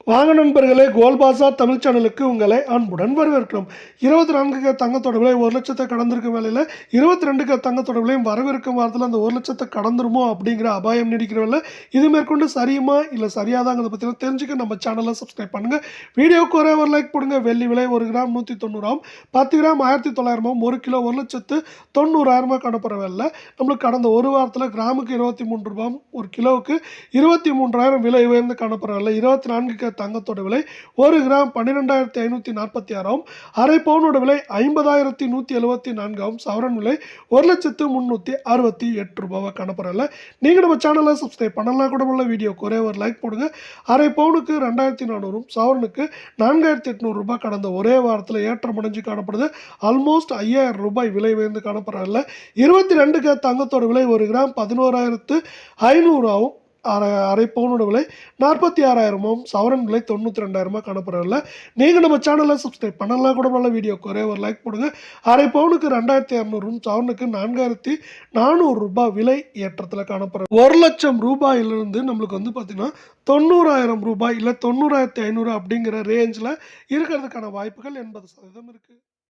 வாங்க நண்பர்களே, கோல்ட் பாஸார் தமிழ் சேனலுக்கு உங்களை அன்புடன் வரவேற்கிறோம். 24K தங்கத்தோட விலை 1 லட்சத்தை கடந்திருக்கும் வேளையில் 22K தங்கத்தோட விலையும் வரவிருக்கும் வாரத்தில் அந்த 1 லட்சத்தை கடந்துருமோ அப்படிங்கிற அபாயம் நீடிக்கிறவில்லை. இது மேற்கொண்டு சரியுமா இல்லை சரியாதாங்கிறத பற்றிலாம் தெரிஞ்சுக்க நம்ம சேனலை சப்ஸ்கிரைப் பண்ணுங்கள். வீடியோவுக்கு ஒரே ஒரு லைக் போடுங்க. வெள்ளி விலை 1 கிராம் 190, 10 கிராம் 1900, 1 கிலோ 1,90,000 காணப்படுற வேலை நம்மளுக்கு கடந்த ஒரு வாரத்தில் கிராமுக்கு 23 ரூபாய், ஒரு கிலோவுக்கு 23,000 விலை உயர்ந்து காணப்படுற வேலை. 24K தங்கத்தோட விலை 1 கிராம் 12,546, அரை பவுனோட விலை 50,174, சவரன் விலை 1,03,68 ரூபாவை காணப்படுறல. நீங்கள் நம்ம சேனலை சப்ஸ்கிரைப் பண்ணலாம் கூட உள்ள வீடியோக்கு ஒரே ஒரு லைக் போடுங்க. அரை பவுனுக்கு 2,400, சவரனுக்கு 4,800 ரூபாய் கடந்த ஒரே வாரத்தில் ஏற்றம் அடைஞ்சு காணப்படுது. ஆல்மோஸ்ட் 5,000 ரூபாய் விலை உயர்ந்து காணப்படுறல. 22K தங்கத்தோட விலை 1 கிராம் 11,500, அரை பவுனோட விலை 46,000, சவரன் விலை 92,000 காணப்படுறதில்ல. நீங்கள் நம்ம சேனலை சப்ஸ்கிரைப் பண்ணலாம் கூட நல்ல வீடியோக்கு ஒரே ஒரு லைக் போடுங்க. அரை பவுனுக்கு 2,200, சவரனுக்கு 4,400 ரூபாய் விலை ஏற்றத்தில் காணப்படுறது. 1 லட்சம் ரூபாயிலிருந்து நம்மளுக்கு பார்த்தீங்கன்னா 90,000 ரூபாய் இல்லை 90,500 அப்படிங்கிற ரேஞ்சில் இருக்கிறதுக்கான வாய்ப்புகள் 80% இருக்குது.